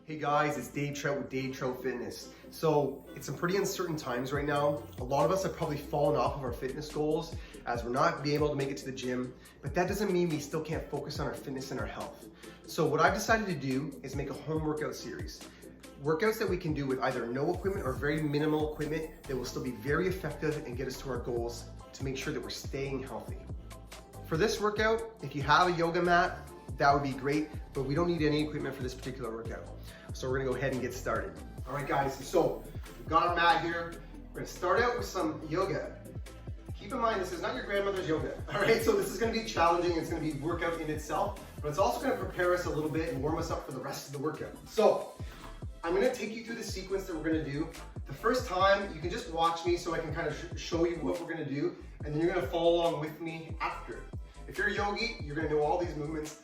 Hey guys, it's Dave Trout with Dave Trout Fitness. So it's some pretty uncertain times right now. A lot of us have probably fallen off of our fitness goals as we're not being able to make it to the gym, but that doesn't mean we still can't focus on our fitness and our health. So what I've decided to do is make a home workout series. Workouts that we can do with either no equipment or very minimal equipment that will still be very effective and get us to our goals to make sure that we're staying healthy. For this workout, if you have a yoga mat, that would be great, but we don't need any equipment for this particular workout. So we're gonna go ahead and get started. All right guys, so we've got our mat here. We're gonna start out with some yoga. Keep in mind, this is not your grandmother's yoga, all right? So this is gonna be challenging, it's gonna be workout in itself, but it's also gonna prepare us a little bit and warm us up for the rest of the workout. So I'm gonna take you through the sequence that we're gonna do. The first time, you can just watch me so I can kind of show you what we're gonna do, and then you're gonna follow along with me after. If you're a yogi, you're gonna know all these movements.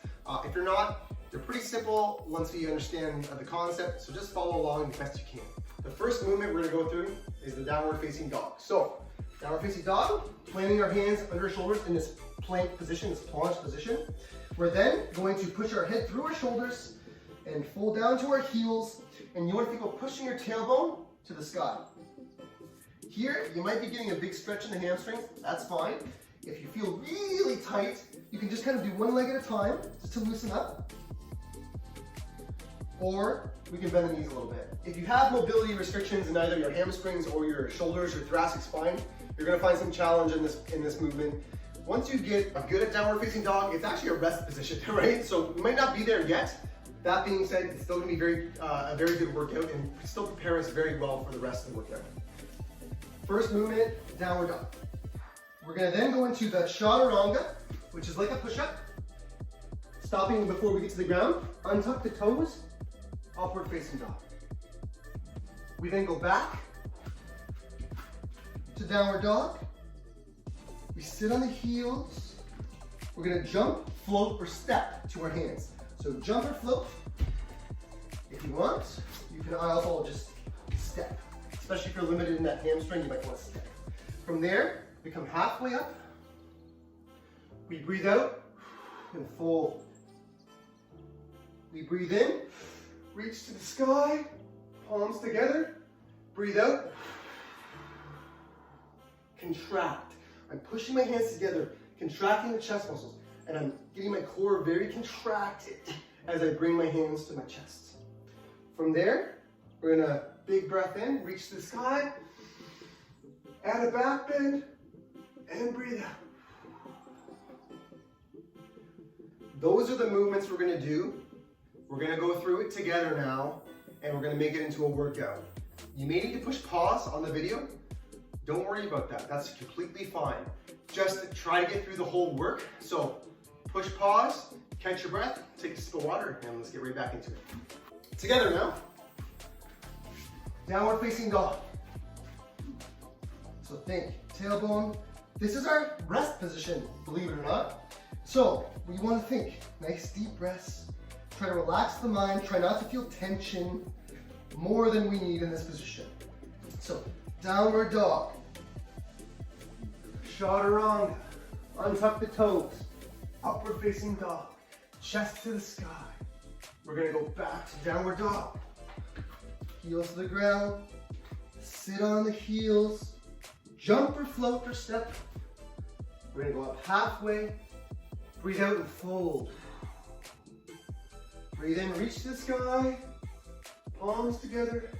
If you're not, they're pretty simple once you understand the concept, so just follow along the best you can. The first movement we're gonna go through is the downward facing dog. So, downward facing dog, planting our hands under our shoulders in this plank position, this planche position. We're then going to push our head through our shoulders and fold down to our heels, and you want to think about pushing your tailbone to the sky. Here, you might be getting a big stretch in the hamstrings, that's fine. If you feel really tight, you can just kind of do one leg at a time, just to loosen up. Or we can bend the knees a little bit. If you have mobility restrictions in either your hamstrings or your shoulders or thoracic spine, you're gonna find some challenge in this movement. Once you get good at downward facing dog, it's actually a rest position, right? So you might not be there yet. That being said, it's still gonna be a very good workout and still prepare us very well for the rest of the workout. First movement, downward dog. We're gonna then go into the chaturanga, which is like a push-up. Stopping before we get to the ground, untuck the toes, upward facing dog. We then go back to downward dog. We sit on the heels. We're gonna jump, float, or step to our hands. So jump or float. If you want, you can also just step. Especially if you're limited in that hamstring, you might want to step. From there, we come halfway up. We breathe out and fold. We breathe in, reach to the sky, palms together, breathe out, contract. I'm pushing my hands together, contracting the chest muscles, and I'm getting my core very contracted as I bring my hands to my chest. From there, we're gonna big breath in, reach to the sky, add a back bend, and breathe out. Those are the movements we're gonna do. We're gonna go through it together now, and we're gonna make it into a workout. You may need to push pause on the video. Don't worry about that, that's completely fine. Just try to get through the whole work. So push pause, catch your breath, take a sip of water, and let's get right back into it. Together now. Downward facing dog. So think, tailbone. This is our rest position, believe it or not. So we want to think, nice deep breaths. Try to relax the mind, try not to feel tension more than we need in this position. So downward dog, chaturanga, untuck the toes, upward facing dog, chest to the sky. We're gonna go back to downward dog. Heels to the ground, sit on the heels, jump or float or step. We're gonna go up halfway, breathe out and fold. Breathe in, reach to the sky, palms together,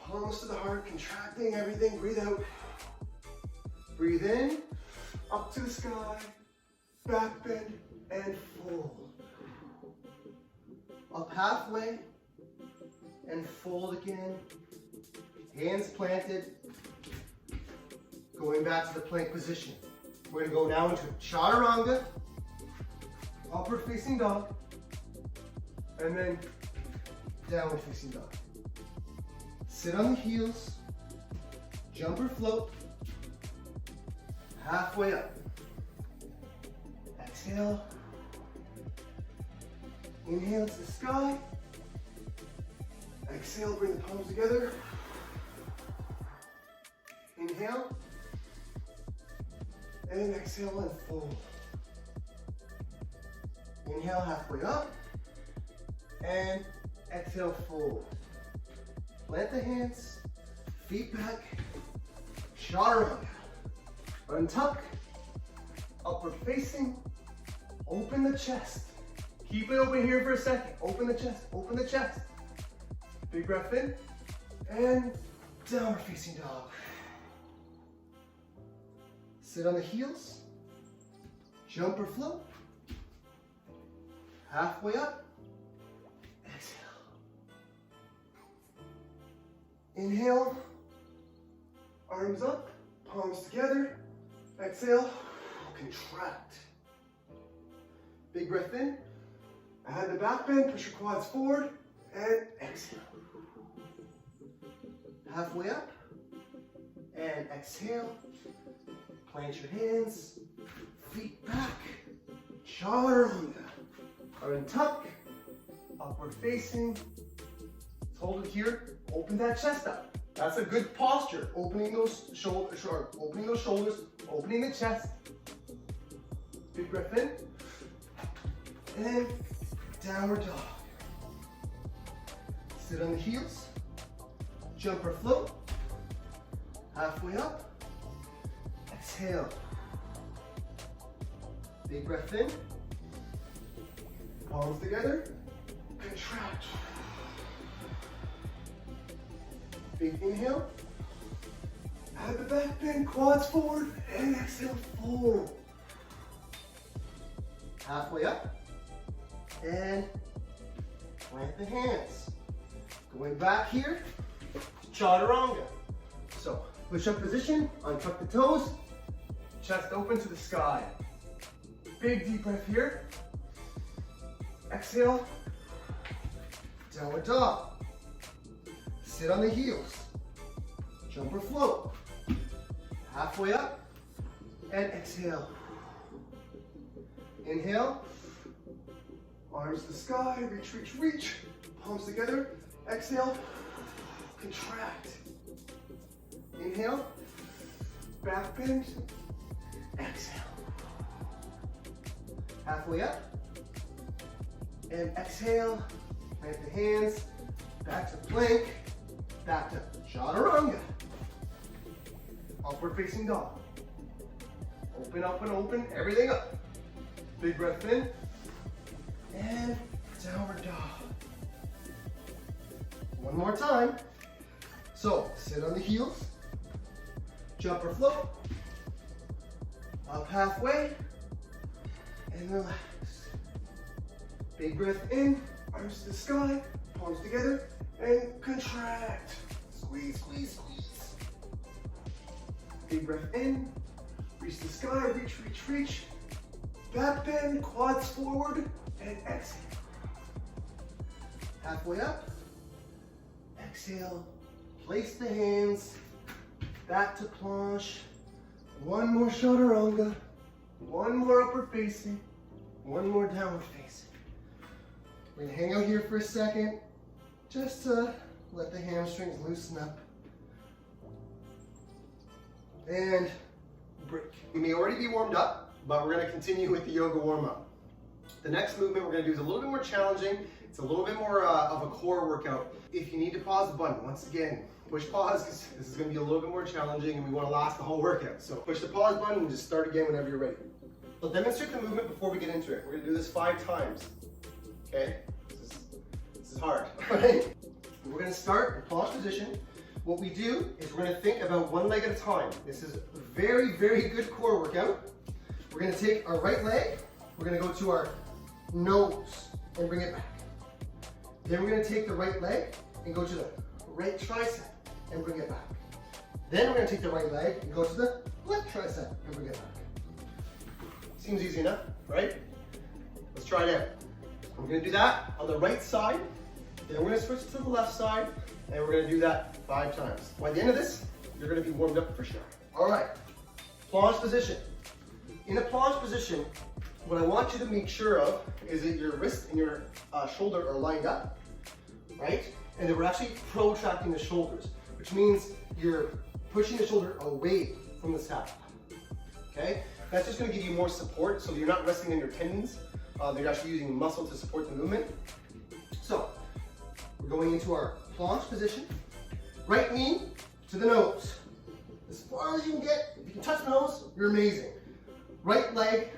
palms to the heart, contracting everything, breathe out. Breathe in, up to the sky, back bend, and fold. Up halfway, and fold again. Hands planted, going back to the plank position. We're gonna go now into chaturanga, upward facing dog, and then downward facing dog. Sit on the heels, jump or float, halfway up. Exhale, inhale to the sky, exhale, bring the palms together, inhale, And exhale and fold. Inhale, halfway up. And exhale, fold. Plant the hands, feet back, chaturanga. Untuck, upward facing, open the chest. Keep it open here for a second. Open the chest, open the chest. Big breath in, and downward facing dog. Sit on the heels, jump or float. Halfway up, exhale. Inhale, arms up, palms together. Exhale, contract. Big breath in, add the back bend, push your quads forward, and exhale. Halfway up, and exhale. Plant your hands, feet back, chaturanga. Untuck, upward facing. Let's hold it here. Open that chest up. That's a good posture. Opening those shoulders, opening the chest. Big breath in. And downward dog. Sit on the heels. Jump or float. Halfway up. Exhale. Big breath in. Palms together. Contract. Big inhale. Add the back bend, quads forward, and exhale, fold. Halfway up. And plant the hands. Going back here, chaturanga. So, push-up position, untuck the toes, chest open to the sky. Big deep breath here. Exhale, downward dog. Sit on the heels, jump or float. Halfway up, and exhale. Inhale, arms to the sky, reach, reach, reach. Palms together, exhale, contract. Inhale, back bend, exhale. Halfway up, and exhale, plant the hands, back to plank, back to chaturanga. Upward facing dog. Open, open, open, everything up. Big breath in, and downward dog. One more time. So, sit on the heels, jump or float, up halfway, and relax. Big breath in, arms to the sky, palms together, and contract. Squeeze, squeeze, squeeze. Big breath in, reach the sky, reach, reach, reach. Back bend, quads forward, and exhale. Halfway up, exhale. Place the hands, back to planche. One more chaturanga, one more upward facing, one more downward facing. We're gonna hang out here for a second, just to let the hamstrings loosen up. And break. You may already be warmed up, but we're gonna continue with the yoga warm-up. The next movement we're gonna do is a little bit more challenging. It's a little bit more of a core workout. If you need to pause the button, once again, push pause, because this is gonna be a little bit more challenging and we wanna last the whole workout. So push the pause button and just start again whenever you're ready. I'll demonstrate the movement before we get into it. We're gonna do this 5 times, okay? This is hard, all right? We're gonna start in planche position. What we do is we're gonna think about one leg at a time. This is a very, very good core workout. We're gonna take our right leg, we're gonna go to our nose and bring it back. Then we're gonna take the right leg and go to the right tricep and bring it back. Then we're gonna take the right leg and go to the left tricep and bring it back. Seems easy enough, right? Let's try it out. We're gonna do that on the right side, then we're gonna switch to the left side, and we're gonna do that 5 times. By the end of this, you're gonna be warmed up for sure. All right, planche position. In a planche position, what I want you to make sure of is that your wrist and your shoulder are lined up, right? And that we're actually protracting the shoulders, which means you're pushing the shoulder away from the scap, okay? That's just gonna give you more support so that you're not resting on your tendons. You're actually using muscle to support the movement. So, we're going into our planche position. Right knee to the nose. As far as you can get. If you can touch the nose, you're amazing. Right leg,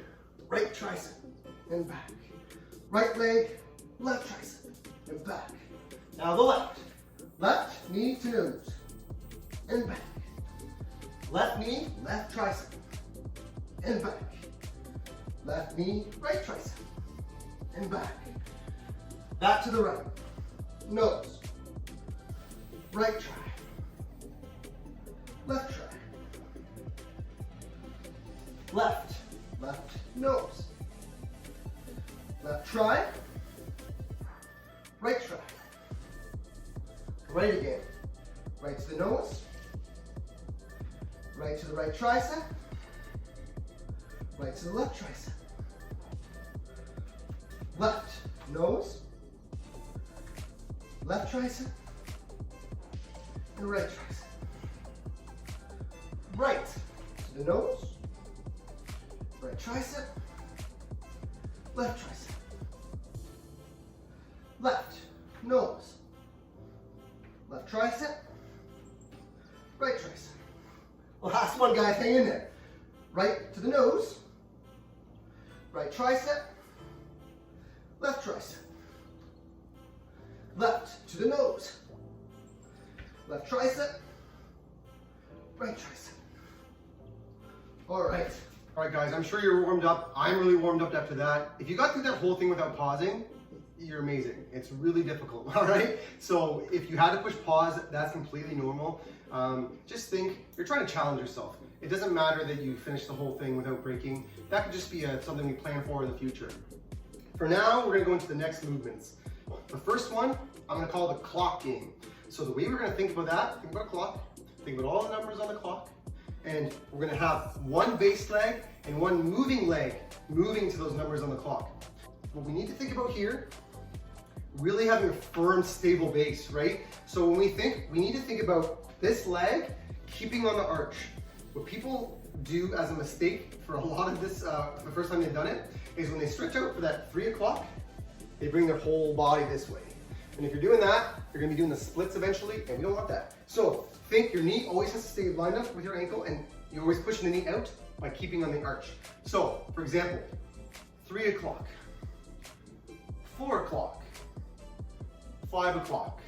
right tricep, and back. Right leg, left tricep, and back. Now the left. Left knee to nose, and back. Left knee, left tricep, and back. Left knee, right tricep, and back. Back to the right. Nose. Right tri. Left tri. Left. Left nose. Left tri. Right tri. Right again. Right to the nose. Right to the right tricep. Right to the left tricep. Left nose. Left tricep. And right tricep. Right to the nose. Right tricep. Left tricep. Left nose. Left tricep. Right tricep. Last one, guys, hang in there. Right to the nose. Right tricep. Left tricep. Left to the nose. Left tricep. Right tricep. All right. All right, guys, I'm sure you're warmed up. I'm really warmed up after that. If you got through that whole thing without pausing, you're amazing. It's really difficult, all right? So if you had to push pause, that's completely normal. Just think, you're trying to challenge yourself. It doesn't matter that you finish the whole thing without breaking. That could just be something we plan for in the future. For now, we're gonna go into the next movements. The first one, I'm gonna call the clock game. So the way we're gonna think about that, think about a clock, think about all the numbers on the clock, and we're gonna have one base leg and one moving leg moving to those numbers on the clock. What we need to think about here, really having a firm, stable base, right? So when we think, we need to think about this leg keeping on the arch. What people do as a mistake for a lot of this, the first time they've done it, is when they stretch out for that 3 o'clock, they bring their whole body this way. And if you're doing that, you're gonna be doing the splits eventually, and we don't want that. So think your knee always has to stay lined up with your ankle, and you're always pushing the knee out by keeping on the arch. So, for example, 3 o'clock, 4 o'clock, 5 o'clock,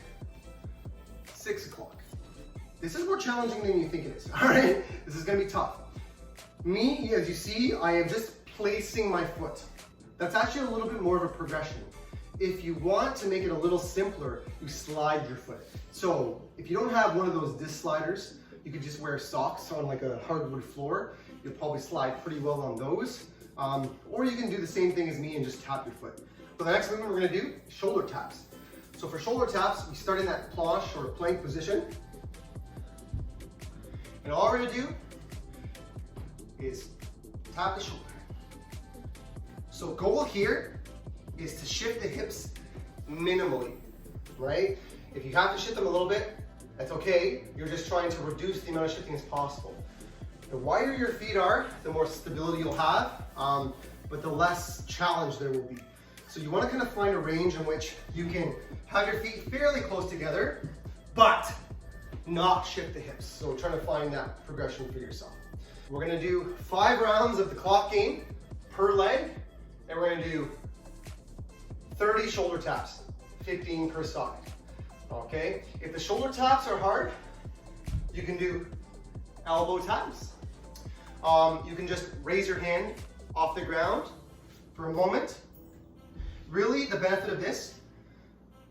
6 o'clock. This is more challenging than you think it is, all right? This is gonna be tough. Me, as you see, I am just placing my foot. That's actually a little bit more of a progression. If you want to make it a little simpler, you slide your foot. So if you don't have one of those disc sliders, you could just wear socks on like a hardwood floor. You'll probably slide pretty well on those. Or you can do the same thing as me and just tap your foot. So the next movement we're gonna do, shoulder taps. So for shoulder taps, we start in that planche or plank position. And all we're gonna do is tap the shoulder. So goal here is to shift the hips minimally, right? If you have to shift them a little bit, that's okay. You're just trying to reduce the amount of shifting as possible. The wider your feet are, the more stability you'll have, but the less challenge there will be. So you want to kind of find a range in which you can have your feet fairly close together, but not shift the hips. So we're trying to find that progression for yourself. We're gonna do 5 rounds of the clock game per leg, and we're gonna do 30 shoulder taps, 15 per side, okay? If the shoulder taps are hard, you can do elbow taps. You can just raise your hand off the ground for a moment. Really, the benefit of this,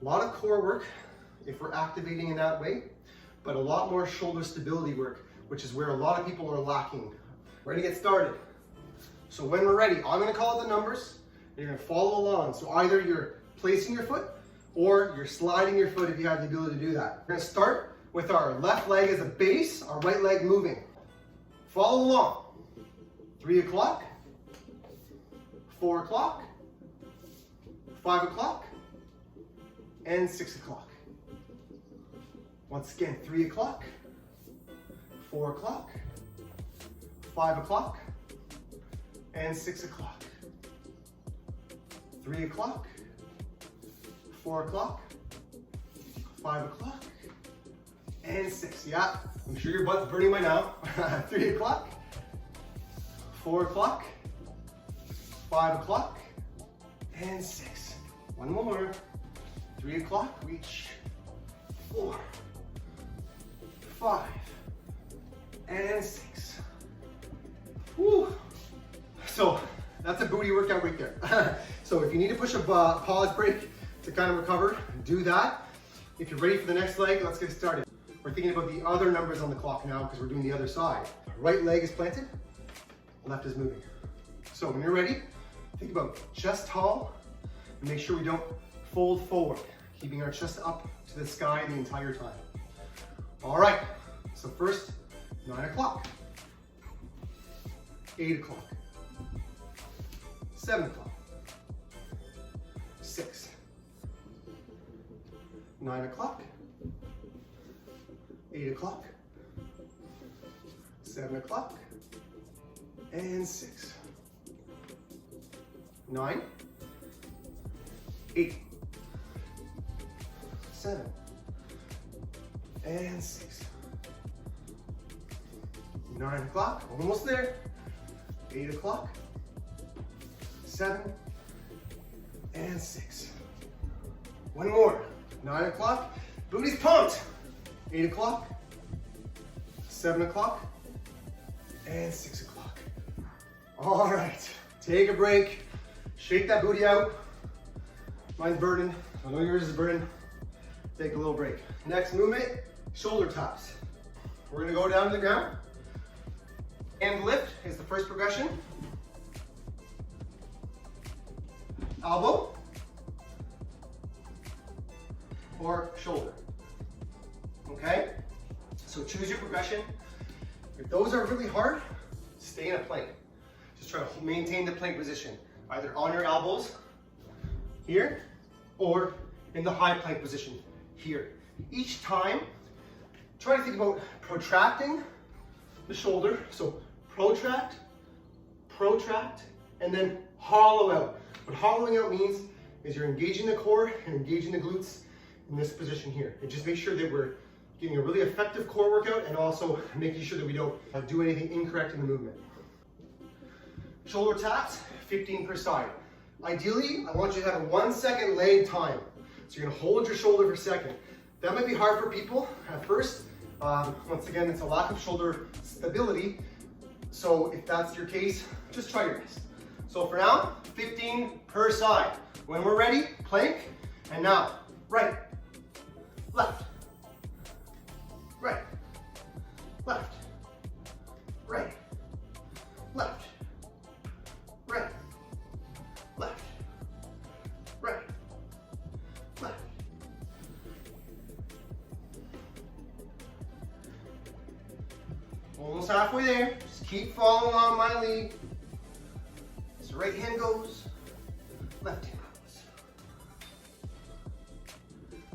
a lot of core work if we're activating in that way, but a lot more shoulder stability work, which is where a lot of people are lacking. We're gonna get started. So when we're ready, I'm gonna call out the numbers, and you're gonna follow along. So either you're placing your foot, or you're sliding your foot if you have the ability to do that. We're gonna start with our left leg as a base, our right leg moving. Follow along. 3 o'clock, 4 o'clock, 5 o'clock, and 6 o'clock. Once again, 3 o'clock, 4 o'clock, 5 o'clock, and 6 o'clock. 3 o'clock, 4 o'clock, 5 o'clock, and 6. Yeah, I'm sure your butt's burning by now. 3 o'clock, 4 o'clock, 5 o'clock, and 6. One more. 3 o'clock, reach. 4, 5, and 6. Woo. So that's a booty workout right there. So if you need to push a pause break to kind of recover, do that. If you're ready for the next leg, let's get started. We're thinking about the other numbers on the clock now because we're doing the other side. Right leg is planted, left is moving. So when you're ready, think about chest tall and make sure we don't fold forward, keeping our chest up to the sky the entire time. All right, so first, 9 o'clock, 8 o'clock, 7 o'clock, 6, 9 o'clock, 8 o'clock, 7 o'clock, and 6. 9, 8, 7, and 6. 9 o'clock, almost there. 8 o'clock, 7, and 6. One more. 9 o'clock, booty's pumped. 8 o'clock, 7 o'clock, and 6 o'clock. All right, take a break. Shake that booty out. Mine's burning. I know yours is burning. Take a little break. Next movement, shoulder taps. We're gonna go down to the ground. Hand lift is the first progression. Elbow or shoulder. Okay? So choose your progression. If those are really hard, stay in a plank. Just try to maintain the plank position, either on your elbows here or in the high plank position here. Each time, try to think about protracting the shoulder. So protract, protract, and then hollow out. What hollowing out means is you're engaging the core and engaging the glutes in this position here. And just make sure that we're getting a really effective core workout and also making sure that we don't do anything incorrect in the movement. Shoulder taps, 15 per side. Ideally, I want you to have a 1 second leg time. So you're gonna hold your shoulder for a second. That might be hard for people at first. Once again, it's a lack of shoulder stability. So if that's your case, just try your best. So for now, 15 per side. When we're ready, plank. And now, right, left, right, left, right, left, right, left, right, left. Almost halfway there. Just keep following along my lead. So right hand goes, left hand goes.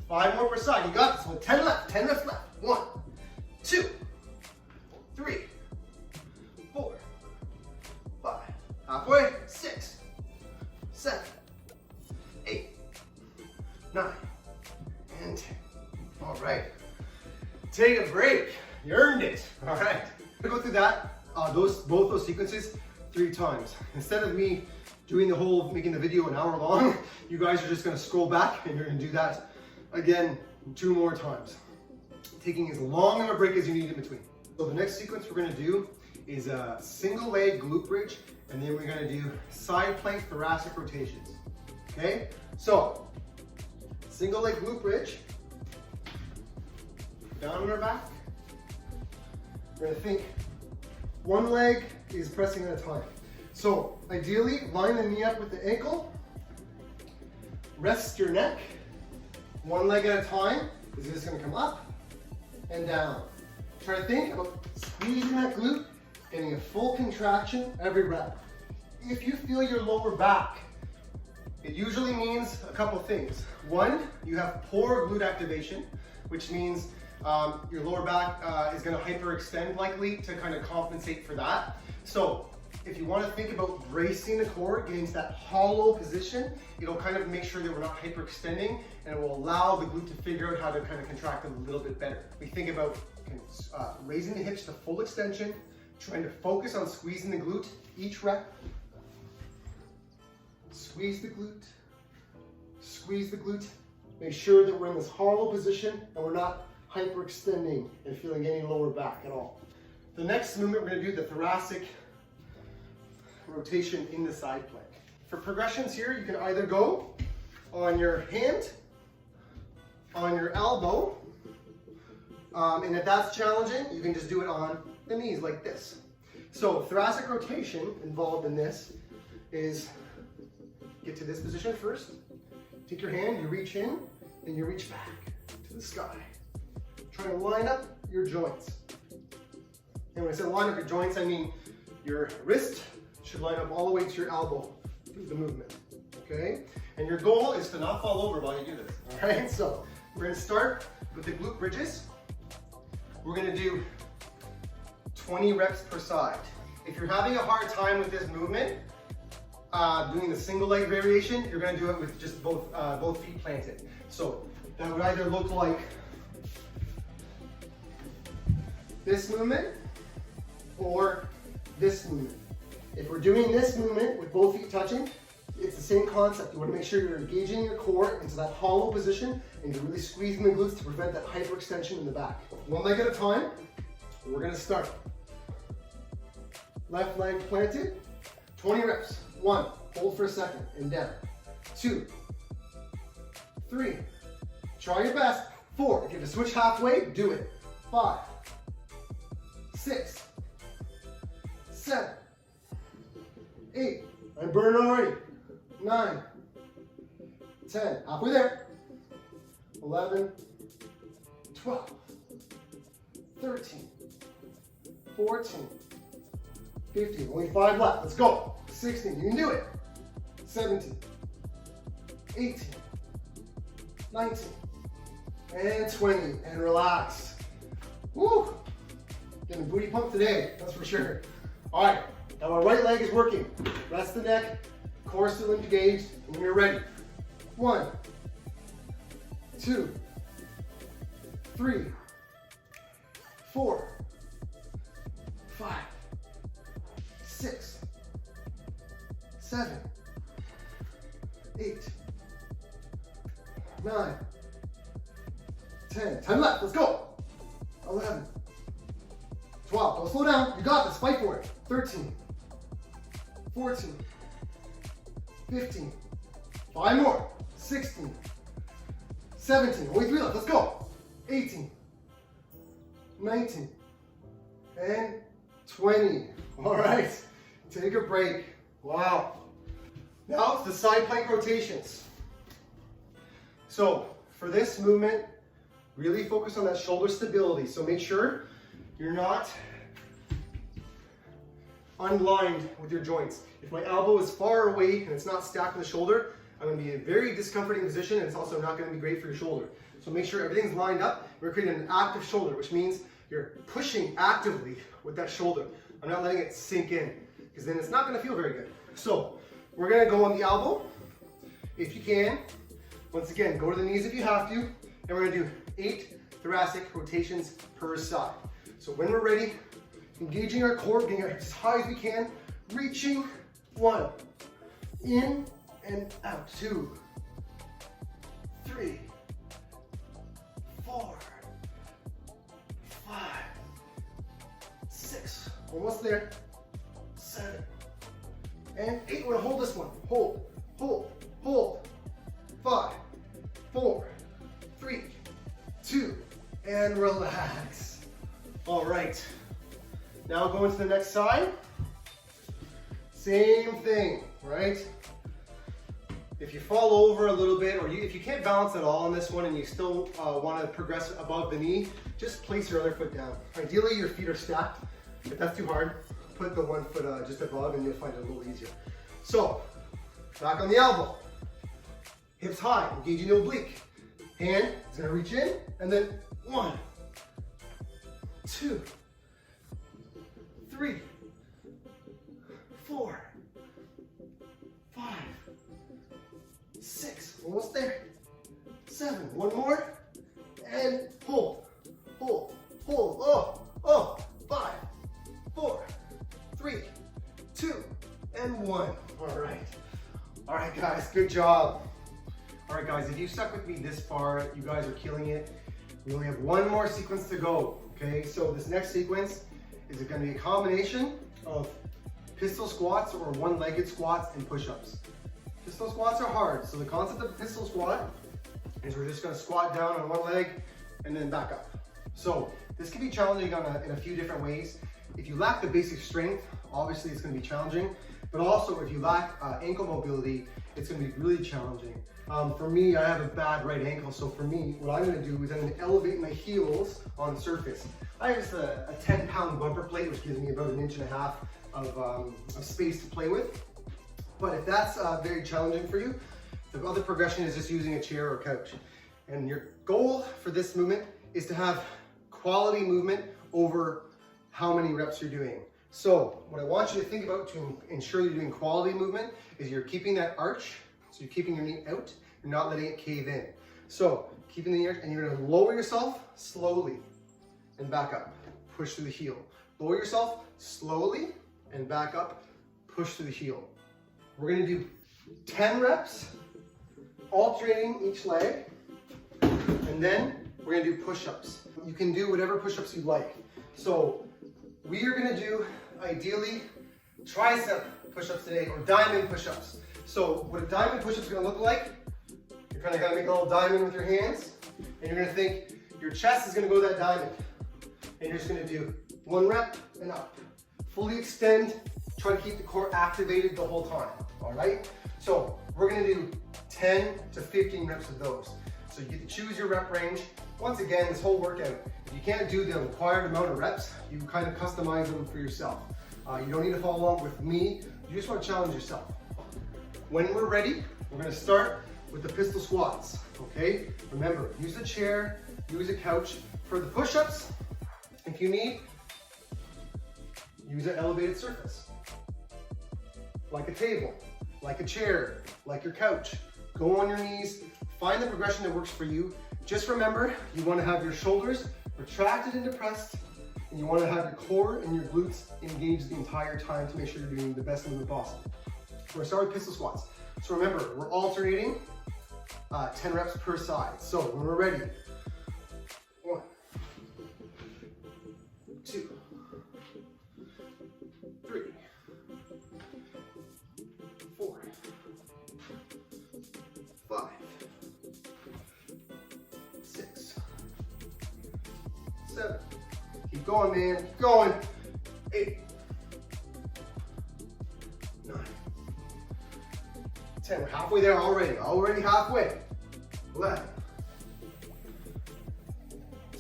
5 more per side. You got this one. 10 left. 10 left. 1, 2, 3, 4, 5. Halfway. 6, 7, 8, 9, and 10. All right. Take a break. You earned it. All right. I'm gonna go through that. Both those sequences 3 times. Instead of me doing the whole, making the video an hour long, you guys are just gonna scroll back and you're gonna do that again 2 more times. Taking as long of a break as you need in between. So the next sequence we're gonna do is a single leg glute bridge, and then we're gonna do side plank thoracic rotations. Okay? So, single leg glute bridge, down on our back. We're gonna think 1 leg is pressing at a time. So ideally, line the knee up with the ankle, rest your neck, 1 leg at a time. Is just gonna come up and down. Try to think about squeezing that glute, getting a full contraction every rep. If you feel your lower back, it usually means a couple things. 1, you have poor glute activation, which means your lower back is gonna hyperextend likely to kind of compensate for that. So if you want to think about bracing the core, getting to that hollow position, it'll kind of make sure that we're not hyperextending, and it will allow the glute to figure out how to kind of contract a little bit better. We think about raising the hips to full extension, trying to focus on squeezing the glute each rep. Squeeze the glute, squeeze the glute. Make sure that we're in this hollow position and we're not hyperextending and feeling any lower back at all. The next movement, we're going to do the thoracic rotation in the side plank. For progressions here, you can either go on your hand, on your elbow, and if that's challenging, you can just do it on the knees like this. So thoracic rotation involved in this is get to this position first, take your hand, you reach in, then you reach back to the sky. Try to line up your joints. And when I say line up your joints, I mean your wrist should line up all the way to your elbow through the movement, okay? And your goal is to not fall over while you do this, all right? So we're gonna start with the glute bridges. We're gonna do 20 reps per side. If you're having a hard time with this movement, doing the single leg variation, you're gonna do it with just both feet planted. So that would either look like this movement or this movement. If we're doing this movement with both feet touching, it's the same concept. You want to make sure you're engaging your core into that hollow position and you're really squeezing the glutes to prevent that hyperextension in the back. One leg at a time, we're going to start. Left leg planted, 20 reps. 1, hold for a second and down. 2, 3, try your best. 4, if you have to switch halfway, do it. 5, 6, 7, 8, I'm burning already. 9, 10, halfway there. 11, 12, 13, 14, 15, only 5 left, let's go. 16, you can do it. 17, 18, 19, and 20, and relax. Woo! Getting a booty pump today, that's for sure. All right, now our right leg is working. Rest the neck, core still engaged, and when you're ready. 1, 2, 3, 4, 5, 6, 7, 8, 9, 10. 10 left, let's go. 11, 12, don't slow down, you got this, fight for it. 13, 14, 15, 5 more, 16, 17, only 3 left, let's go. 18, 19, and 20. All right, take a break. Wow. Now it's the side plank rotations. So for this movement, really focus on that shoulder stability. So make sure you're not unlined with your joints. If my elbow is far away and it's not stacked on the shoulder, I'm going to be in a very discomforting position, and it's also not going to be great for your shoulder. So make sure everything's lined up. We're creating an active shoulder, which means you're pushing actively with that shoulder. I'm not letting it sink in, because then it's not going to feel very good. So we're going to go on the elbow, if you can. Once again, go to the knees if you have to, and we're going to do 8 thoracic rotations per side. So when we're ready, engaging our core, getting our hips as high as we can, reaching. 1, in and out. 2, 3, 4, 5, 6, almost there. 7, and 8. We're gonna hold this one. Hold, hold, hold. 5, 4, 3, 2, and relax. All right. Now going to the next side. Same thing, right? If you fall over a little bit, or if you can't balance at all on this one and you still want to progress above the knee, just place your other foot down. Ideally, your feet are stacked. If that's too hard, put the one foot just above and you'll find it a little easier. So, back on the elbow. Hips high, engaging the oblique. Hand is going to reach in, and then 1, 2, 3, 6, almost there. 7, one more, and hold, hold, hold. Oh, 5, 4, 3, 2, and 1. All right, guys, good job. All right, guys, if you stuck with me this far, you guys are killing it. We only have one more sequence to go, okay? So this next sequence is going to be a combination of pistol squats or one-legged squats and push-ups. Pistol squats are hard, so the concept of a pistol squat is we're just going to squat down on one leg and then back up. So this can be challenging in a few different ways. If you lack the basic strength, obviously it's going to be challenging, but also if you lack ankle mobility, it's going to be really challenging. For me, I have a bad right ankle, so for me, what I'm going to do is I'm going to elevate my heels on the surface. I have just a 10-pound bumper plate, which gives me about 1.5 inches of space to play with. But if that's very challenging for you, the other progression is just using a chair or couch. And your goal for this movement is to have quality movement over how many reps you're doing. So what I want you to think about to ensure you're doing quality movement is you're keeping that arch, so you're keeping your knee out, you're not letting it cave in. So keeping the arch, and you're gonna lower yourself slowly and back up, push through the heel. Lower yourself slowly and back up, push through the heel. We're gonna do 10 reps, alternating each leg, and then we're gonna do push-ups. You can do whatever push-ups you like. So we are gonna do, ideally, tricep push-ups today, or diamond push-ups. So what a diamond push-up is gonna look like, you're kind of gonna make a little diamond with your hands, and you're gonna think your chest is gonna go that diamond. And you're just gonna do 1 rep and up. Fully extend, try to keep the core activated the whole time, all right? So we're gonna do 10 to 15 reps of those. So you get to choose your rep range. Once again, this whole workout, if you can't do the required amount of reps, you kind of customize them for yourself. You don't need to follow along with me, you just wanna challenge yourself. When we're ready, we're gonna start with the pistol squats, okay? Remember, use a chair, use a couch. For the push-ups, if you need, use an elevated surface. Like a table, like a chair, like your couch. Go on your knees, find the progression that works for you. Just remember, you wanna have your shoulders retracted and depressed, and you wanna have your core and your glutes engaged the entire time to make sure you're doing the best movement possible. We're gonna start with pistol squats. So remember, we're alternating 10 reps per side. So when we're ready, 1, 2, 3, 4, 5, 6, 7. Keep going, man. Keep going. 8, 9, 10. We're halfway there already. Already halfway. 11,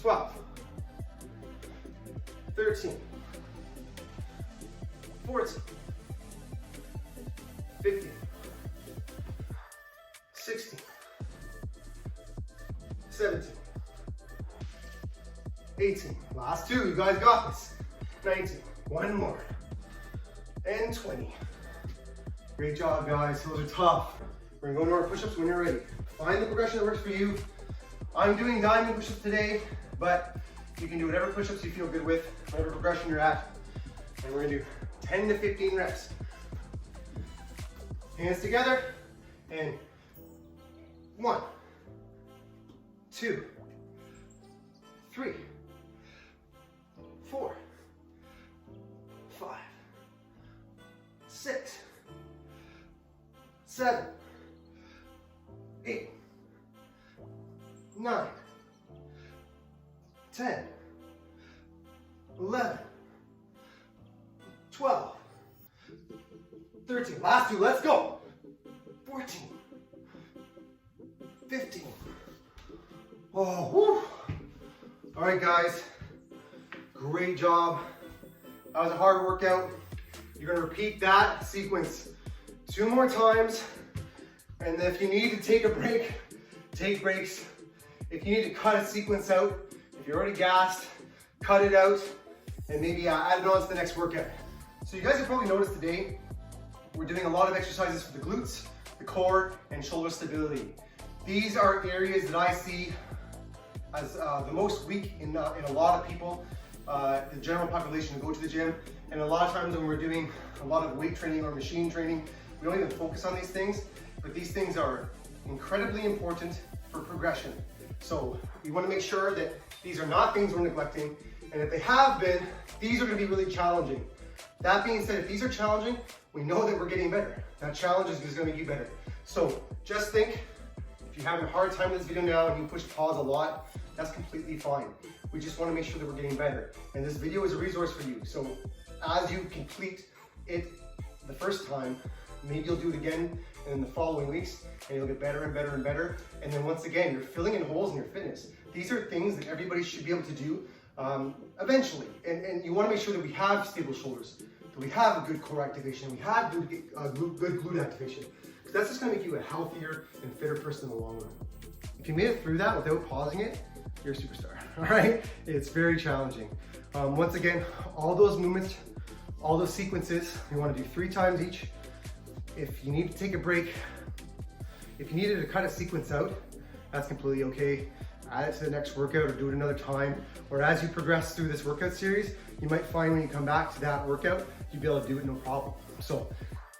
12, 13, 14, 15, 16, 17, 18, last 2, you guys got this, 19, 1 more, and 20. Great job, guys, those are tough. We're gonna go into our push-ups when you're ready. Find the progression that works for you. I'm doing diamond push-ups today, but you can do whatever push-ups you feel good with, whatever progression you're at. And we're gonna do 10 to 15 reps. Hands together, and 1, 2, 3, 4, 5, 6, 7, 8, 9, 10, 11, 12, 13, last 2, let's go, 14, 15, oh, whew. All right, guys, great job. That was a hard workout. You're gonna repeat that sequence 2 more times, and if you need to take a break, take breaks. If you need to cut a sequence out, if you're already gassed, cut it out, and maybe add it on to the next workout. So you guys have probably noticed today, we're doing a lot of exercises for the glutes, the core and shoulder stability. These are areas that I see as the most weak in a lot of people, the general population who go to the gym. And a lot of times when we're doing a lot of weight training or machine training, we don't even focus on these things, but these things are incredibly important for progression. So we want to make sure that these are not things we're neglecting, and if they have been, these are going to be really challenging. That being said, if these are challenging, we know that we're getting better. That challenge is going to make you better. So just think, if you're having a hard time with this video now and you push pause a lot, that's completely fine. We just want to make sure that we're getting better. And this video is a resource for you. So as you complete it the first time, maybe you'll do it again in the following weeks, and you'll get better and better and better. And then once again, you're filling in holes in your fitness. These are things that everybody should be able to do eventually. And you want to make sure that we have stable shoulders, that we have a good core activation, we have good glute activation. Because that's just going to make you a healthier and fitter person in the long run. If you made it through that without pausing it, you're a superstar, all right? It's very challenging. Once again, all those movements, all those sequences, we want to do 3 times each. If you need to take a break, if you needed to cut a sequence out, that's completely okay. Add it to the next workout or do it another time. Or as you progress through this workout series, you might find when you come back to that workout, you'll be able to do it no problem. So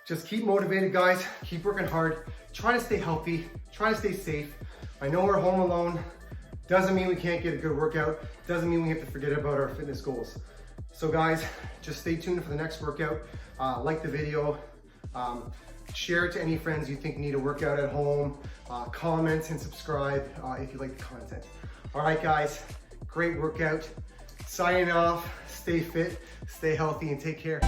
just keep motivated, guys. Keep working hard. Try to stay healthy. Try to stay safe. I know we're home alone. Doesn't mean we can't get a good workout. Doesn't mean we have to forget about our fitness goals. So guys, just stay tuned for the next workout. Like the video. Share it to any friends you think need a workout at home. Comment and subscribe if you like the content. All right, guys, great workout. Signing off. Stay fit, stay healthy, and take care.